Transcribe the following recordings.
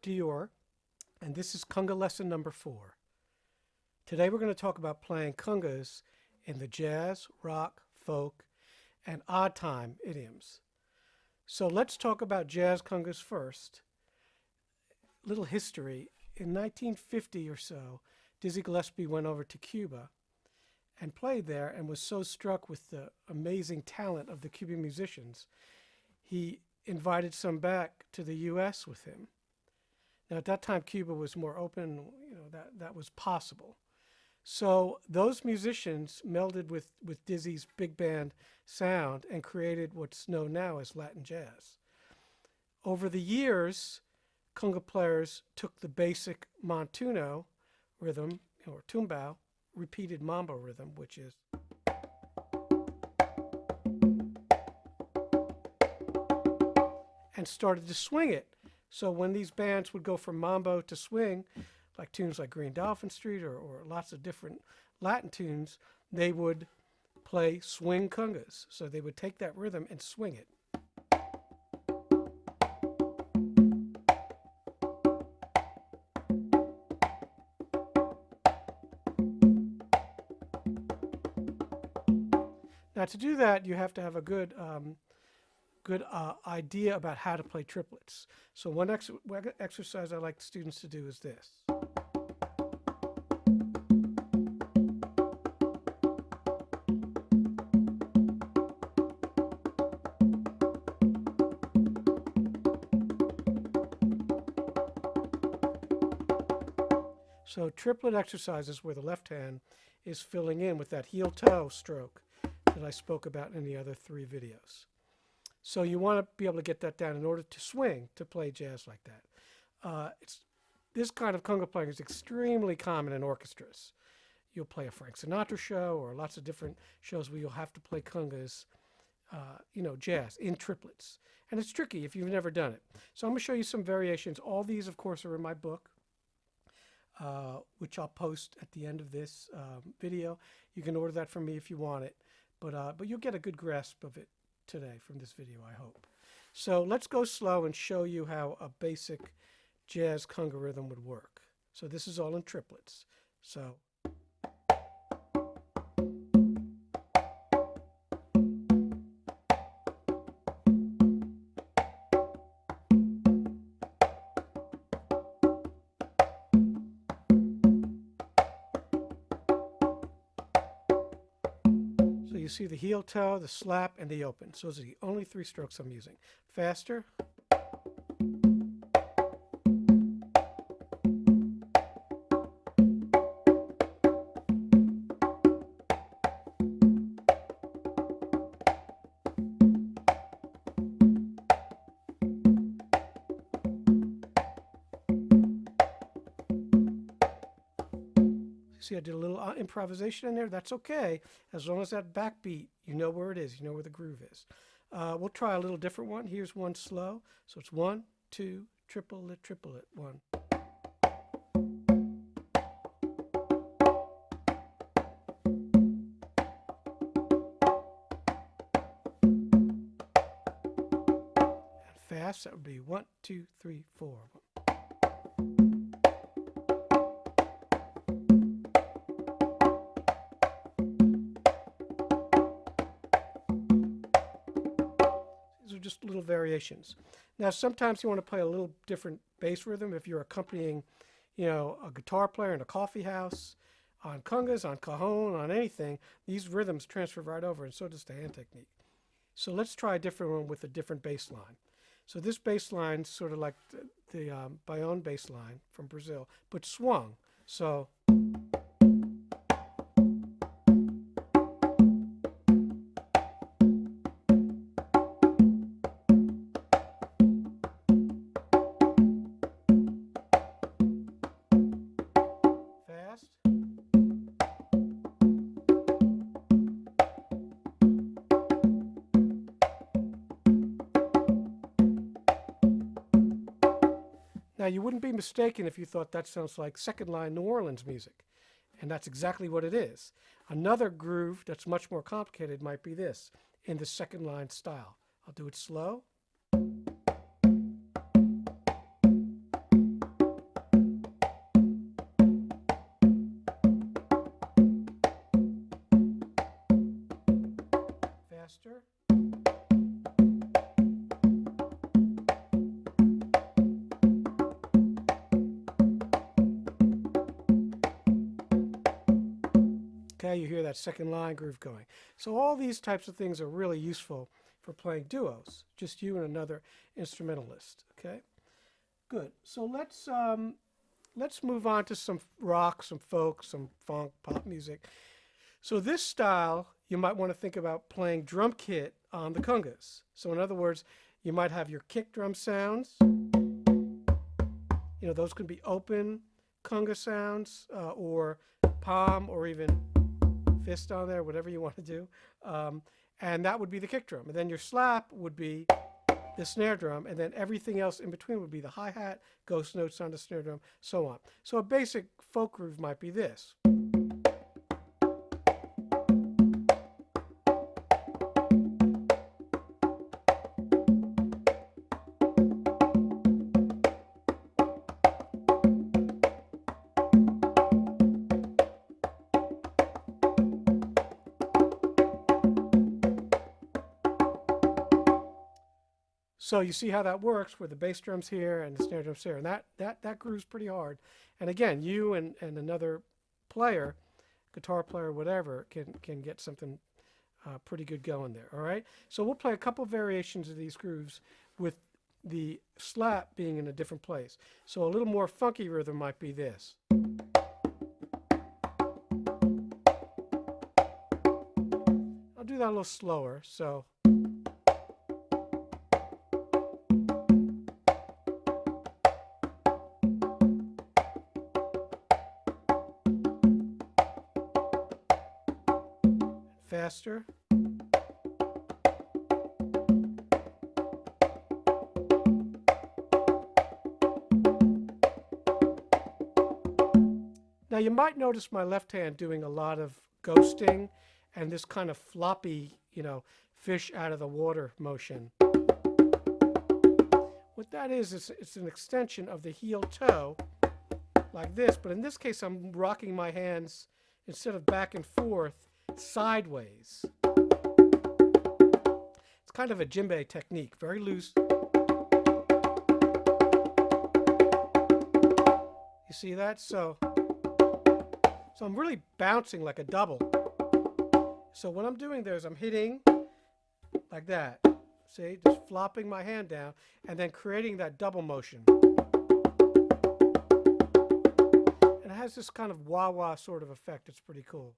rickdior, and this is conga lesson number 4. Today we're going to talk about playing congas in the jazz, rock, folk, and odd time idioms. So let's talk about jazz congas first. Little history. In 1950 or so, Dizzy Gillespie went over to Cuba and played there and was so struck with the amazing talent of the Cuban musicians, he invited some back to the U.S. with him. Now, at that time, Cuba was more open, that was possible. So those musicians melded with Dizzy's big band sound and created what's known now as Latin jazz. Over the years, conga players took the basic montuno rhythm, or tumbao, repeated mambo rhythm, which is, and started to swing it. So when these bands would go from mambo to swing, like tunes like Green Dolphin Street or lots of different Latin tunes, they would play swing congas. So they would take that rhythm and swing it. Now to do that, you have to have a good idea about how to play triplets. So one exercise I like students to do is this. So triplet exercises where the left hand is filling in with that heel-toe stroke that I spoke about in the other 3 videos. So you want to be able to get that down in order to swing, to play jazz like that. This kind of conga playing is extremely common in orchestras. You'll play a Frank Sinatra show or lots of different shows where you'll have to play congas, jazz in triplets. And it's tricky if you've never done it. So I'm going to show you some variations. All these, of course, are in my book, which I'll post at the end of this video. You can order that from me if you want it. But you'll get a good grasp of it today from this video, I hope. So let's go slow and show you how a basic jazz conga rhythm would work. So this is all in triplets. So you see the heel toe, the slap, and the open. So those are the only 3 strokes I'm using. Faster. See, I did a little improvisation in there. That's okay, as long as that backbeat, you know where it is, you know where the groove is. We'll try a little different one. Here's one slow. So it's 1, 2, triplet, 1. And fast, that would be 1, 2, 3, 4. Just little variations. Now sometimes you want to play a little different bass rhythm if you're accompanying, a guitar player in a coffee house, on congas, on cajon, on anything. These rhythms transfer right over, and so does the hand technique. So let's try a different one with a different bass line. So this bass line is sort of like the Baião bass line from Brazil, but swung. So now, you wouldn't be mistaken if you thought that sounds like second line New Orleans music, and that's exactly what it is. Another groove that's much more complicated might be this, in the second line style. I'll do it slow. Okay, you hear that second line groove going. So all these types of things are really useful for playing duos, just you and another instrumentalist. Okay, good. So let's move on to some rock, some folk, some funk, pop music. So this style, you might want to think about playing drum kit on the congas. So in other words, you might have your kick drum sounds. You know, those can be open conga sounds or palm or even fist on there, whatever you want to do. And that would be the kick drum. And then your slap would be the snare drum, and then everything else in between would be the hi-hat, ghost notes on the snare drum, so on. So a basic folk groove might be this. So you see how that works, where the bass drum's here and the snare drum's here, and that grooves pretty hard. And again, you and another player, guitar player, whatever, can get something pretty good going there. All right. So we'll play a couple variations of these grooves with the slap being in a different place. So a little more funky rhythm might be this. I'll do that a little slower. So. Faster. Now you might notice my left hand doing a lot of ghosting and this kind of floppy, you know, fish out of the water motion. What that is it's an extension of the heel toe like this, but in this case I'm rocking my hands instead of back and forth, sideways. It's kind of a djembe technique, very loose. You see that? So I'm really bouncing like a double. So what I'm doing there is I'm hitting like that. See, just flopping my hand down and then creating that double motion. And it has this kind of wah-wah sort of effect. It's pretty cool.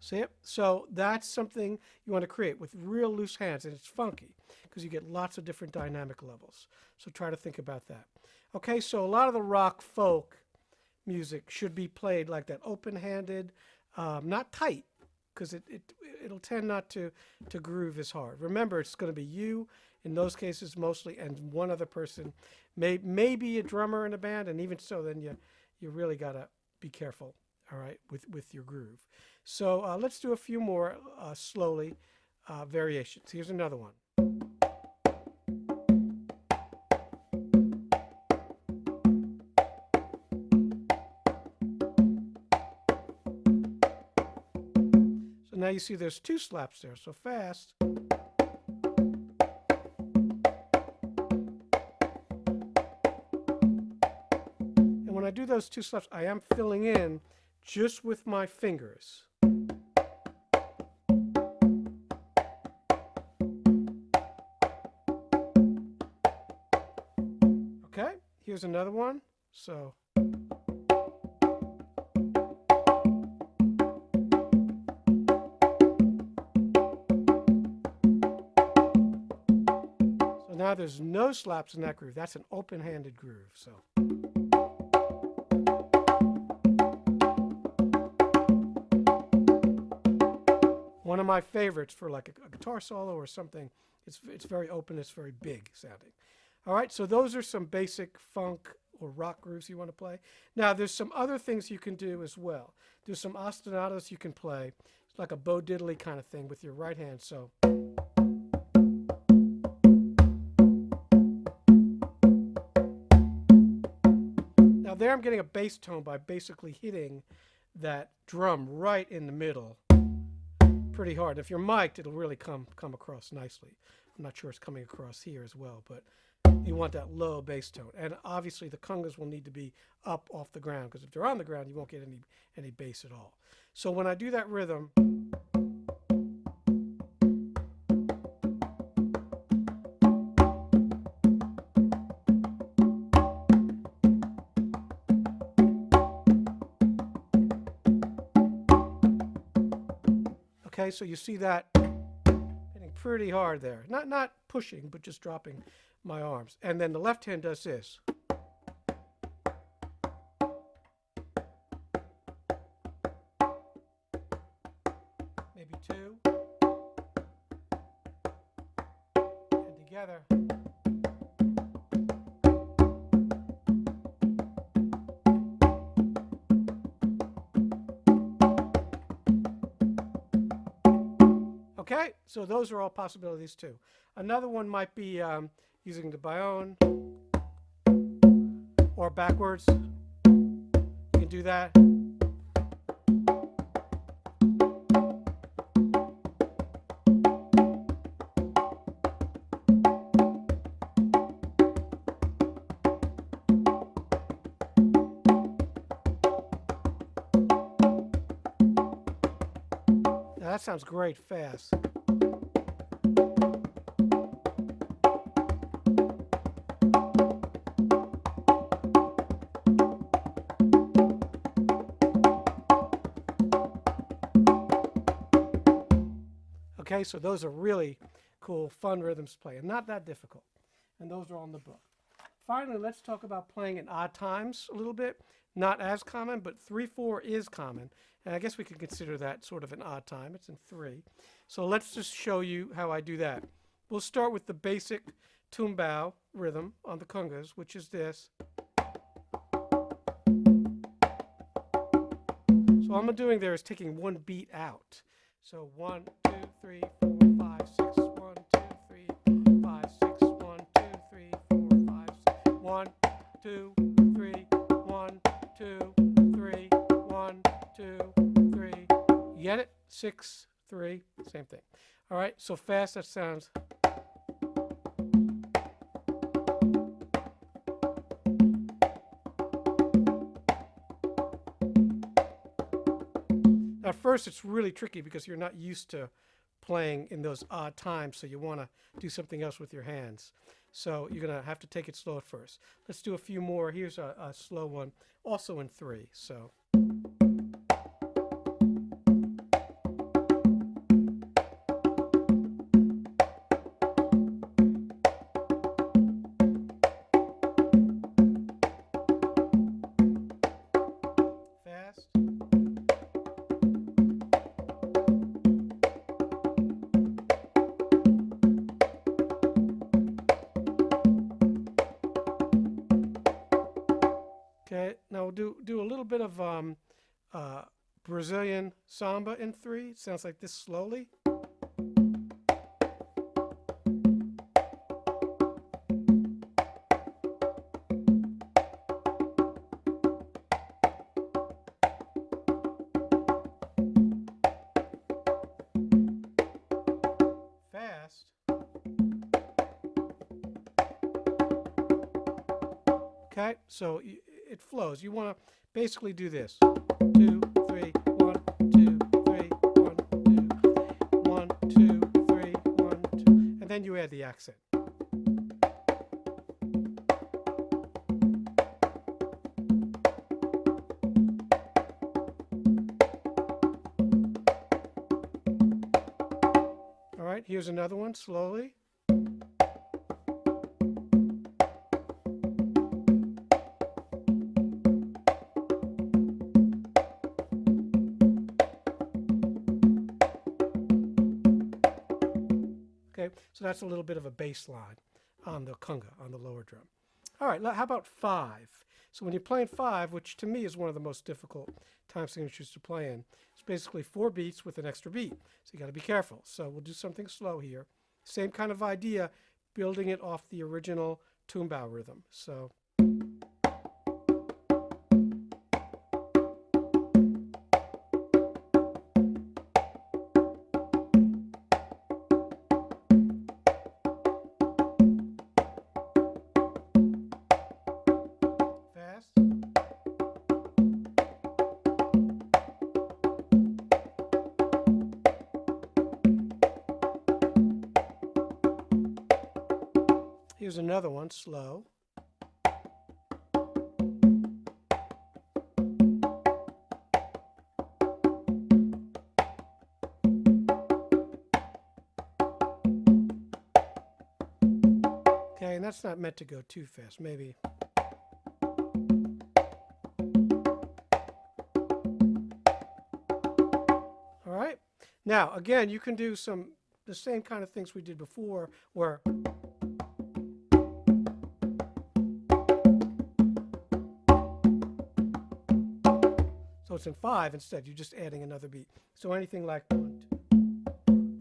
See it? So that's something you want to create with real loose hands, and it's funky because you get lots of different dynamic levels. So try to think about that. Okay, so a lot of the rock folk music should be played like that, open-handed, not tight, because it'll tend not to groove as hard. Remember, it's going to be you in those cases mostly, and one other person, maybe a drummer in a band, and even so, then you really got to be careful. All right, with your groove. So let's do a few more slowly variations. Here's another one. So now you see there's two slaps there, so fast. And when I do those two slaps, I am filling in just with my fingers. Okay, here's another one. So now there's no slaps in that groove. That's an open-handed groove. So one of my favorites for like a guitar solo or something. It's very open, it's very big sounding. All right, so those are some basic funk or rock grooves you want to play. Now there's some other things you can do as well. There's some ostinatos you can play. It's like a Bo Diddley kind of thing with your right hand. So there I'm getting a bass tone by basically hitting that drum right in the middle pretty hard. If you're mic'd, it'll really come across nicely. I'm not sure it's coming across here as well, but you want that low bass tone. And obviously the congas will need to be up off the ground, because if they're on the ground, you won't get any bass at all. So when I do that rhythm, okay, so you see that hitting pretty hard there. Not pushing, but just dropping my arms. And then the left hand does this. Maybe two. And together. Okay, so those are all possibilities too. Another one might be using the bayon or backwards. You can do that. Now that sounds great fast. Okay, so those are really cool, fun rhythms to play, and not that difficult. And those are all in the book. Finally, let's talk about playing in odd times a little bit. Not as common, but 3/4 is common. And I guess we can consider that sort of an odd time. It's in 3. So let's just show you how I do that. We'll start with the basic tumbao rhythm on the congas, which is this. So all I'm doing there is taking one beat out. So 1, 2, 3, 4, 5, 6. 1, 2, 3, 5, 6. 1, 2, 3, 4, 5, 6. 1, 2, 3, 1, 2, 3, 1, 2, 3. You get it? 6, 3, same thing. All right, so fast that sounds. At first it's really tricky because you're not used to playing in those odd times, so you want to do something else with your hands. So you're going to have to take it slow at first. Let's do a few more. Here's a slow one, also in 3. So. Fast. Okay, now we'll do a little bit of Brazilian samba in 3. It sounds like this slowly. Fast. Okay, so it flows. You want to basically do this. 2, 3, 1, 2, 3, 1, 2, 1, 2, 3, 1, 2, and then you add the accent. All right, here's another one slowly. Okay, so that's a little bit of a bass line on the conga, on the lower drum. All right, how about 5? So when you're playing 5, which to me is one of the most difficult time signatures to play in, it's basically 4 beats with an extra beat. So you got to be careful. So we'll do something slow here. Same kind of idea, building it off the original tumbao rhythm. So. Here's another one, slow. Okay, and that's not meant to go too fast, maybe. All right. Now, again, you can do the same kind of things we did before, where so it's in 5 instead. You're just adding another beat. So anything like 1, 2,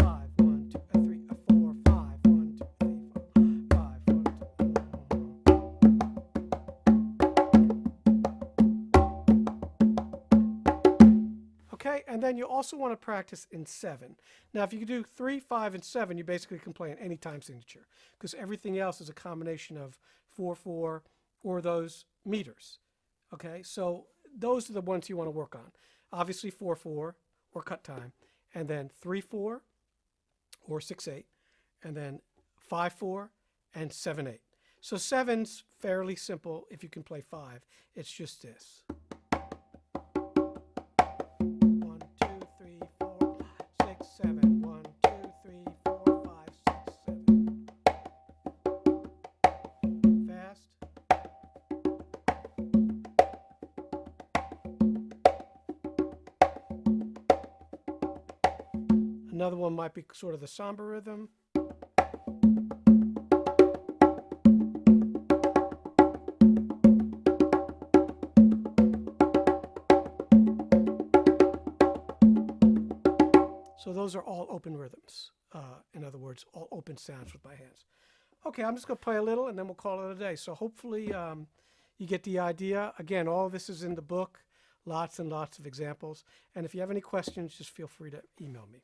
5, 1, 2, 3, 4, 5, 1, 2, 3, 4, 5, 1, 2. Okay, and then you also want to practice in 7. Now, if you can do 3, 5, and 7, you basically can play in any time signature, because everything else is a combination of 4, 4, or those meters. Okay, so those are the ones you want to work on. Obviously 4, 4 or cut time, and then 3, 4 or 6, 8, and then 5, 4 and 7, 8. So 7's fairly simple if you can play 5. It's just this. 1, 2, 3, 4, 6, 7. 1, 2, 3, 4, 5, 6, 7. Fast. Another one might be sort of the samba rhythm. So those are all open rhythms. In other words, all open sounds with my hands. Okay, I'm just going to play a little and then we'll call it a day. So hopefully you get the idea. Again, all of this is in the book. Lots and lots of examples. And if you have any questions, just feel free to email me.